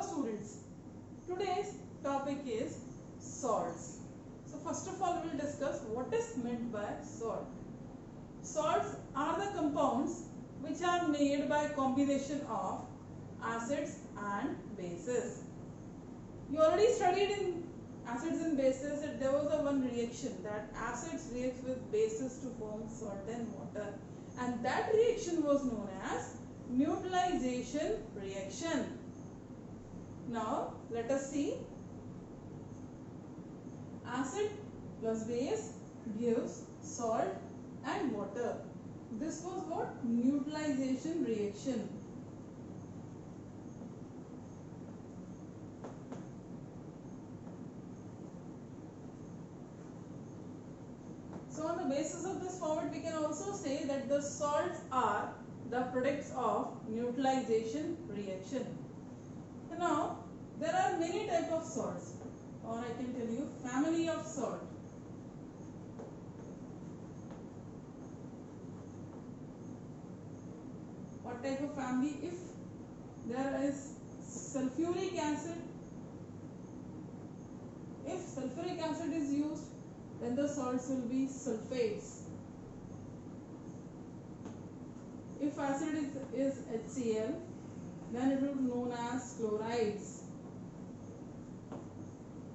students, today's topic is salts. So first of all we will discuss what is meant by salt. Salts are the compounds which are made by combination of acids and bases. You already studied in acids and bases that there was a one reaction that acids react with bases to form salt and water, and that reaction was known as neutralization reaction. Now let us see. Acid plus base gives salt and water. This was what? Neutralization reaction. So on the basis of this format we can also say that the salts are the products of neutralization reaction. Now there are many types of salts, or I can tell you family of salt. What type of family? If there is sulfuric acid, if sulfuric acid is used, then the salts will be sulfates. If acid is HCl, then it will be known as chlorides.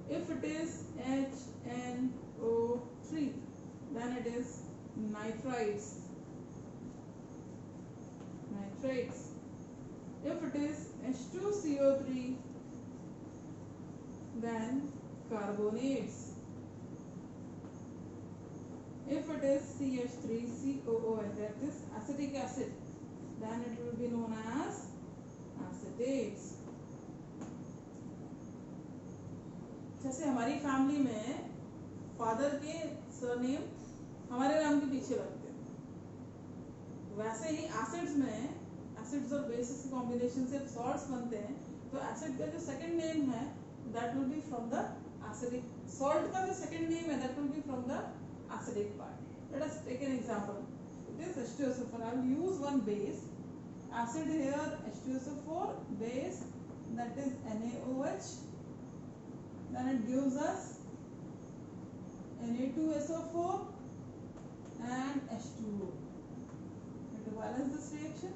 If it is HNO3, then it is nitrites. If it is H2CO3, then carbonates. If it is CH3COOH, that is acetic acid, then it will be known as acetates. जैसे हमारी family में father के surname हमारे नाम के पीछे लगते हैं, वैसे ही एसिड्स में एसिड्स और बेसिस के कॉम्बिनेशन से सॉल्ट्स बनते हैं. तो एसिड का जो सेकंड नेम है that will be from the acidic. Salt का जो सेकंड नेम है that will be from the acidic part. Let us take an example. It is H2SO4. I will use one base. Acid here H2SO4, base that is NaOH. Then it gives us Na2SO4 and H2O. It will balance this reaction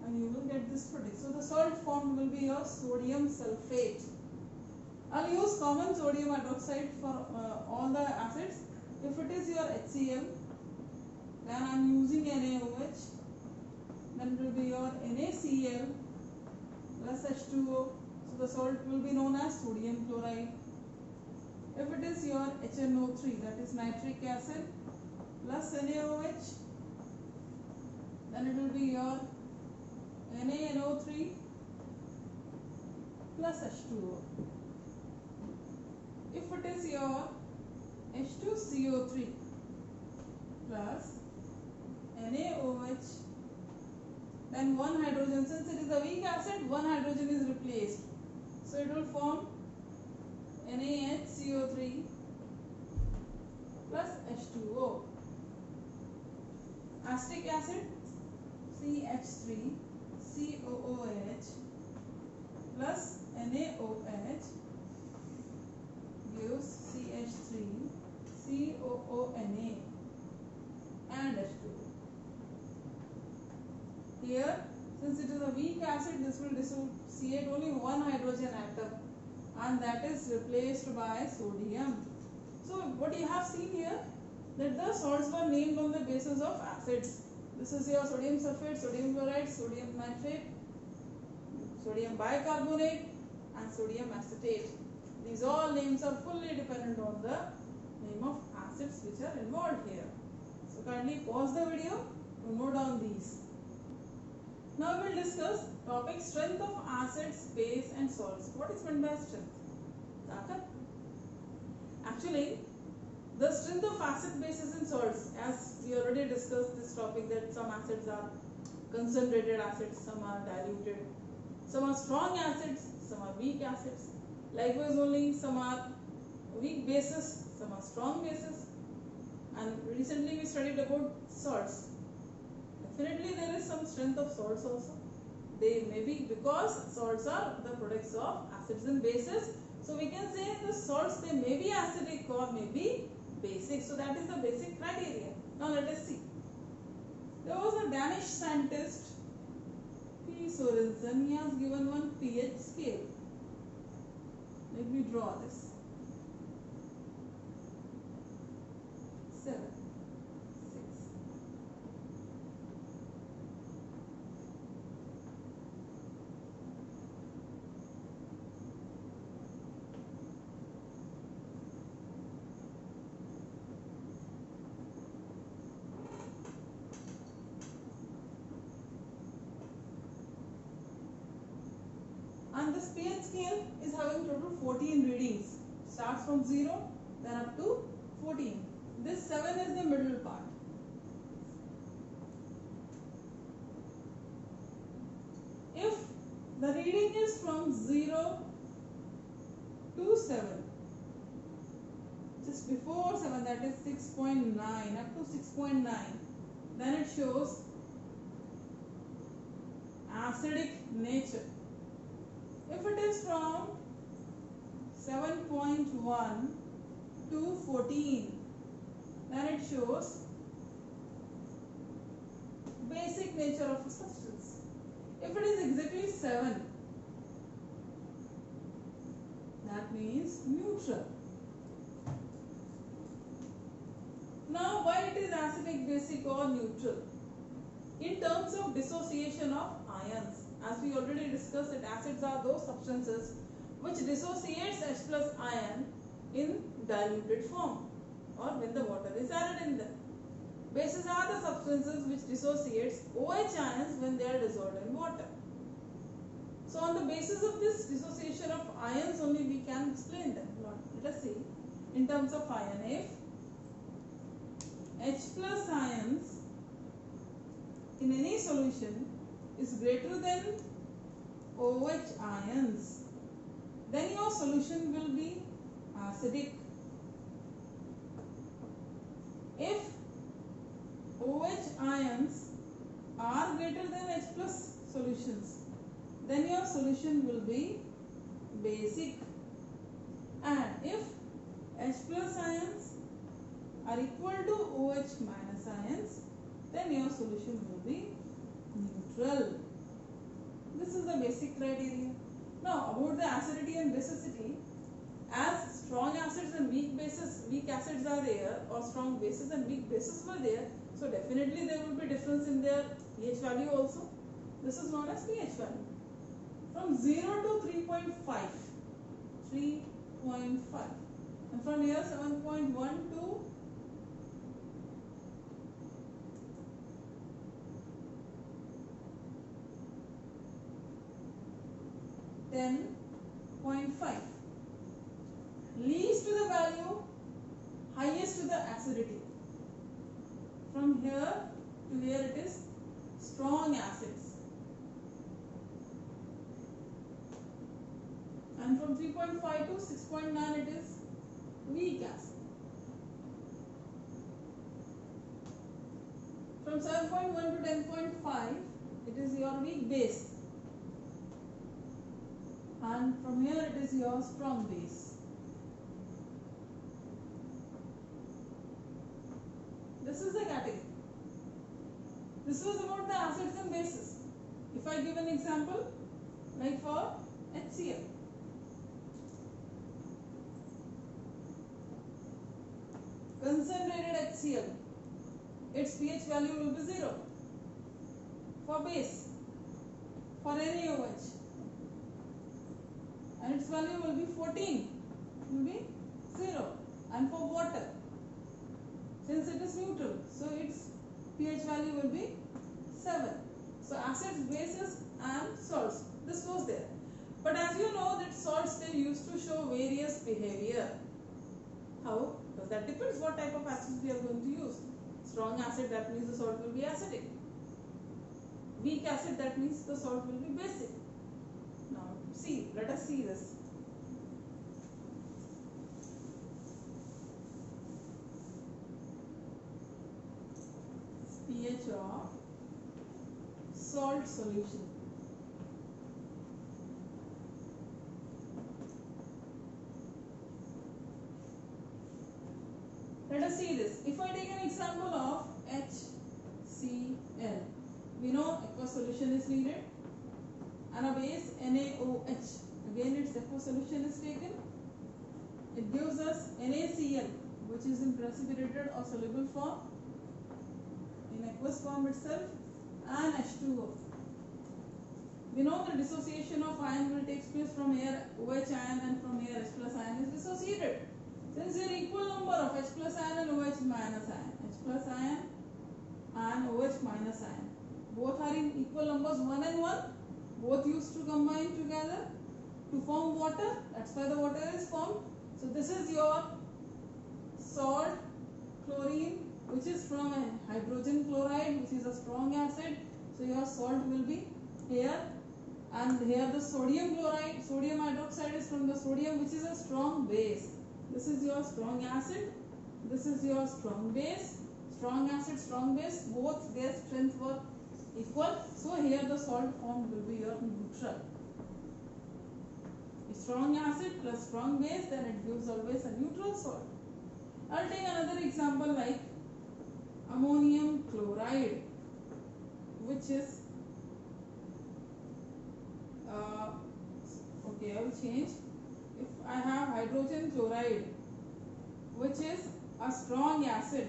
and you will get this product. So the salt formed will be your sodium sulfate. I will use common sodium hydroxide for all the acids. If it is your HCl, then I am using NaOH, then it will be your NaCl plus H2O. So the salt will be known as sodium chloride. If it is your HNO3, that is nitric acid plus NaOH, then it will be your NaNO3 plus H2O. If it is your H2CO3 plus NaOH, then one hydrogen, since it is a weak acid, one hydrogen is replaced. So it will form NaHCO3 plus H2O. Acetic acid CH3COOH plus NaOH gives CH3COONA and H2O. Here, since it is a weak acid, this will dissociate only one hydrogen atom, and that is replaced by sodium. So what you have seen here, that the salts were named on the basis of acids. This is your sodium sulfate, sodium chloride, sodium nitrate, sodium bicarbonate and sodium acetate. These all names are fully dependent on the name of acids which are involved here. So kindly pause the video to note down these. Now we will discuss topic strength of acids, base and salts. What is meant by strength? Takat. Actually, the strength of acid, bases and salts, as we already discussed this topic, that some acids are concentrated acids, some are diluted, some are strong acids, some are weak acids. Likewise only some are weak bases, some are strong bases. And recently we studied about salts. Definitely there is some strength of salts also. They may be, because salts are the products of acids and bases. So we can say the salts, they may be acidic or may be basic. So that is the basic criteria. Now let us see. There was a Danish scientist, P. Sorensen. He has given one pH scale. Let me draw this. 7, 6. And this pH scale is having total 14 readings. Starts from 0, then up to 14. This 7 is the middle part. If the reading is from 0 to 7, just before 7, that is 6.9 up to 6.9, then it shows acidic nature. If it is from 7.1 to 14, then it shows basic nature of a substance. If it is exactly 7, that means neutral. Now, why it is acidic, basic or neutral? In terms of dissociation of ions, as we already discussed, that acids are those substances which dissociates H plus ion in diluted form or when the water is added in them. Bases are the substances which dissociates OH ions when they are dissolved in water. So on the basis of this dissociation of ions only we can explain them. Let us see. In terms of ion, if H plus ions in any solution is greater than OH ions, then your solution will be acidic. If OH ions are greater than H plus solutions, then your solution will be basic. And if H plus ions are equal to OH minus ions, then your solution will be neutral. This is the basic criteria. Now about the acidity and basicity, as strong acids and weak acids are there, or strong bases and weak bases were there, so definitely there will be difference in their pH value also. This is known as pH value. From 0 to 3.5, and from here 7.1 to 10.5. Least to the value, highest to the acidity. From here to here it is strong acids. And from 3.5 to 6.9 it is weak acid. From 7.1 to 10.5 it is your weak base. And from here it is your strong base. This is the category. This was about the acids and bases. If I give an example, like for HCl. Concentrated HCl, its pH value will be 0. For base, for any OH, and its value will be 14, will be 0. And for water, since it is neutral, so its pH value will be 7. So acids, bases and salts, this was there. But as you know that salts, they used to show various behavior. How? Because that depends what type of acids we are going to use. Strong acid, that means the salt will be acidic. Weak acid, that means the salt will be basic. Now see, let us see this. pH of salt solution. this. If I take an example of HCl, we know aqueous solution is needed and a base NaOH. Again its aqueous solution is taken. It gives us NaCl, which is in precipitated or soluble form, in aqueous form itself, and H2O. We know the dissociation of ion will take place from here OH ion and from here H plus ion is dissociated. Since there are equal number of H plus ion and OH minus ion, H plus ion and OH minus ion, both are in equal numbers 1 and 1, both used to combine together to form water. That's why the water is formed. So this is your salt chlorine, which is from a hydrogen chloride, which is a strong acid. So your salt will be here, and here the sodium chloride, sodium hydroxide is from the sodium, which is a strong base. This is your strong acid, this is your strong base. Strong acid, strong base, both their strength were equal. So here the salt formed will be your neutral. Strong acid plus strong base, then it gives always a neutral salt. I'll take another example like ammonium chloride, which is okay, I will change. If I have hydrogen chloride, which is a strong acid,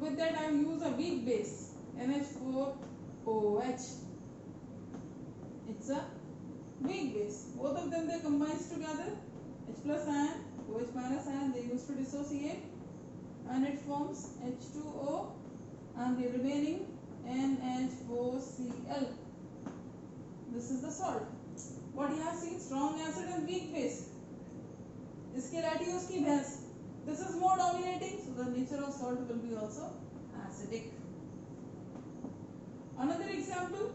with that I will use a weak base, NH4OH. It's a weak base. Both of them they combines together. H plus ion, OH minus ion, they used to dissociate, and it forms H2O and the remaining NH4Cl. This is the salt. What you have seen, strong acid and weak base. इसके लाठी उसकी भैंस. This is more dominating, so the nature of salt will be also acidic. Another example,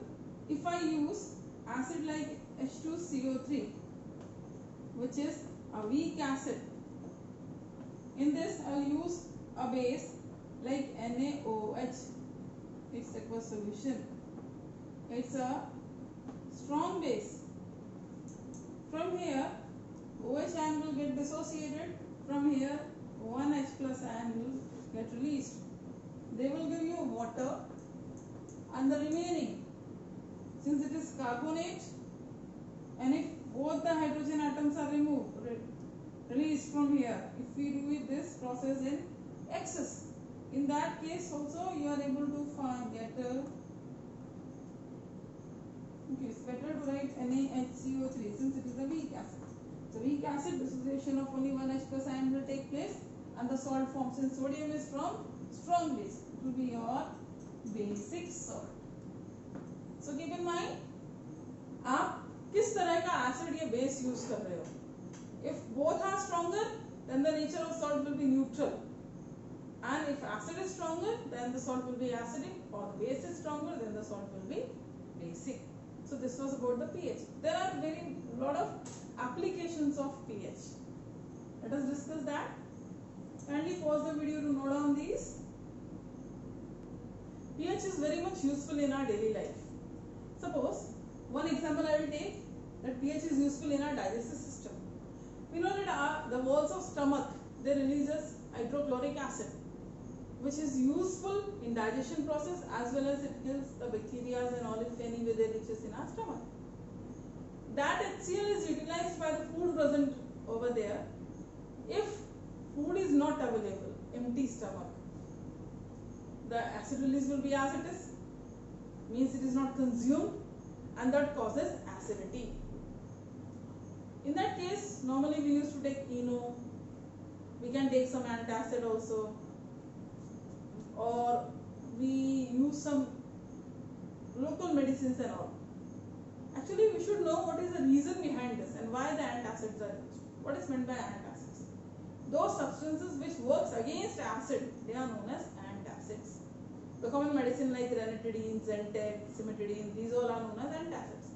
if I use acid like H2CO3, which is a weak acid, in this I will use a base like NaOH. It's aqueous solution. It's a strong base. From here OH ion will get dissociated. From here 1 H plus ion will get released. They will give you water, and the remaining, since it is carbonate, and if both the hydrogen atoms are released from here, if we do this process in excess, in that case also you are able to get okay, it's better to write NaHCO3 since it is a weak acid. So weak acid, dissociation of only 1 H plus ion will take place, and the salt forms. Since sodium is from strong base, it will be your basic salt. So keep in mind, आप किस तरह का acid या base use कर रहे हो. If both are stronger, then the nature of salt will be neutral. And if acid is stronger, then the salt will be acidic, or the base is stronger, then the salt will be basic. So this was about the pH. There are lot of applications of pH. Let us discuss that. Kindly pause the video to note down these. pH is very much useful in our daily life. Suppose, one example I will take, that pH is useful in our digestive system. We know that the walls of stomach, they releases hydrochloric acid, which is useful in digestion process, as well as it kills the bacteria and all if any way they reaches in our stomach. That HCl is utilized by the food present over there. If food is not available, empty stomach, the acid release will be as it is, means it is not consumed, and that causes acidity. In that case, normally we used to take ENO, we can take some antacid also, or we use some local medicines and all. Actually, we should know what is the reason behind this and why the antacids are used. What is meant by antacids? Those substances which works against acid, they are known as antacids. The common medicine like ranitidine, Zentek, cimetidine, these all are known as antacids.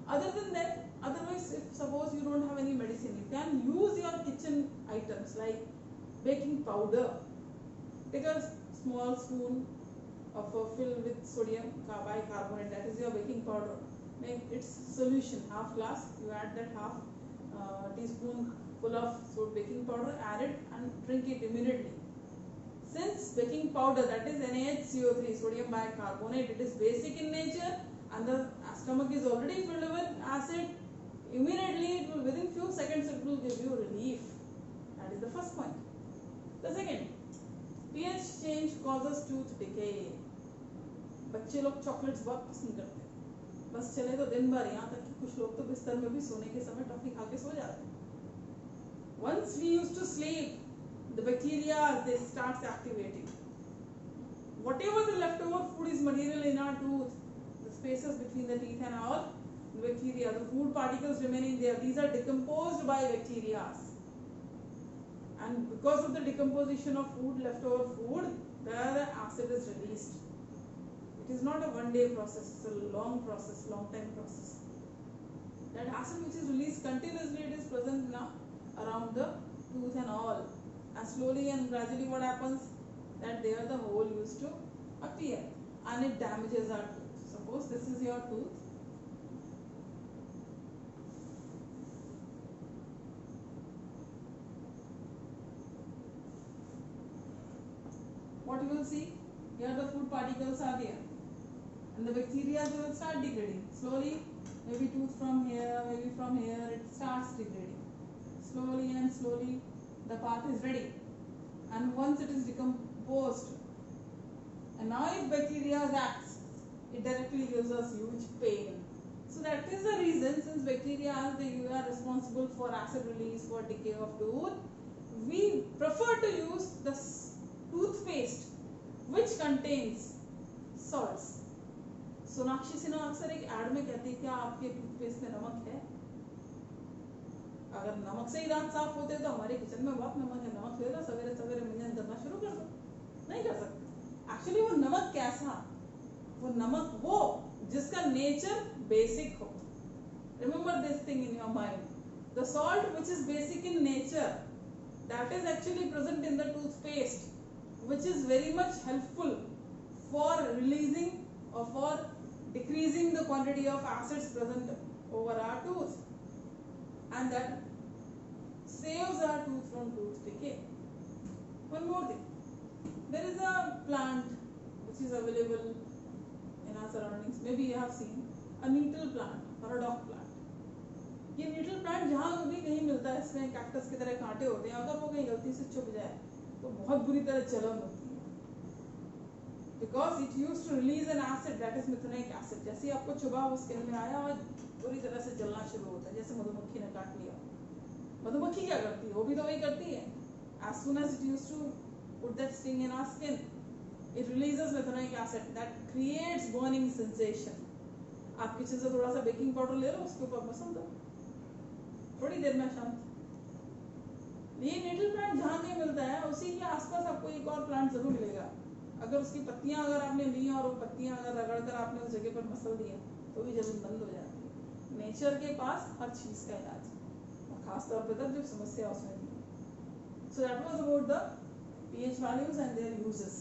Other than that, otherwise, if suppose you don't have any medicine, you can use your kitchen items like baking powder. Take a small spoon of fill with sodium bicarbonate, that is your baking powder. Make its solution half glass, you add that half teaspoon full of baking powder, add it and drink it immediately. Since baking powder, that is NaHCO3, sodium bicarbonate, it is basic in nature and the stomach is already filled with acid, immediately it will, within few seconds it will give you relief. That is the first point. The second, pH change causes tooth decay. बच्चे लोग chocolates बहुत पसंद करते हैं, बस चले तो दिन भर, यहाँ तक कि कुछ लोग तो बिस्तर में भी सोने के समय टॉफी खा के सो जाते हैं. Once we used to sleep, the bacteria, they starts activating. Whatever the leftover food is material in our tooth, the spaces between the teeth and all, the bacteria, the food particles remaining there, these are decomposed by bacteria. And because of the decomposition of food, leftover food, the acid is released. It is not a one-day process, it's a long process, long time process. That acid which is released continuously, it is present now around the tooth and all. And slowly and gradually what happens, that there the hole used to appear and it damages our tooth. Suppose this is your tooth. What you will see, here the food particles are there and the bacteria will start degrading. Slowly, maybe tooth from here, maybe from here, it starts degrading. Slowly and slowly the part is ready, and once it is decomposed, and now if bacteria acts, it directly gives us huge pain. So that is the reason, since bacteria are responsible for acid release, for decay of tooth, we prefer to use the toothpaste which contains salts. Sonakshi Sinha अक्सर एक add में कहती है क्या आपके toothpaste में नमक है? अगर नमक से ही दांत साफ होते तो हमारे किचन में बहुत नमक है, नमक ले लो, सवेरे सवेरे मंजन करना शुरू कर दो. नहीं कर सकते. एक्चुअली वो नमक कैसा? वो नमक वो जिसका नेचर बेसिक हो. Remember this thing in your mind. The salt which is basic in nature, that is actually present in the toothpaste, which is very much helpful for releasing or for decreasing the quantity of acids present over our tooth, and that saves our tooth from tooth decay. One more thing, there is a plant which is available in our surroundings. Maybe you have seen a nettle plant or a dog plant. ये nettle plant जहाँ भी कहीं मिलता है, इसमें cactus की तरह कांटे होते हैं. अगर वो कहीं गलती से चुभ जाए तो बहुत बुरी तरह जलन होती है. Because it used to release an acid, that is methanoic acid. जैसे आपको चुभा वो स्किन में आया और पूरी तरह से जलना शुरू होता है, जैसे मधुमक्खी ने काट लिया. मधुमक्खी क्या करती है? वो भी तो वही करती है. As soon as it used to put that sting in our skin, it releases methanoic acid that creates burning sensation. आप किचन से थोड़ा सा बेकिंग पाउडर ले लो, उसके ऊपर मसल दो, थोड़ी देर में शांत. ये नेटल प्लांट जहाँ कहीं मिलता है, उसी के आसपास आपको एक और प्लांट जरूर मिलेगा. अगर उसकी पत्तियां अगर आपने ली और वो पत्तियां अगर रगड़कर आपने उस जगह पर मसल दिया तो भी जलन बंद हो जाती है. नेचर के पास हर चीज का इलाज है, और खास तौर पर जब समस्या उसमें थी. So that was about the pH values and their uses.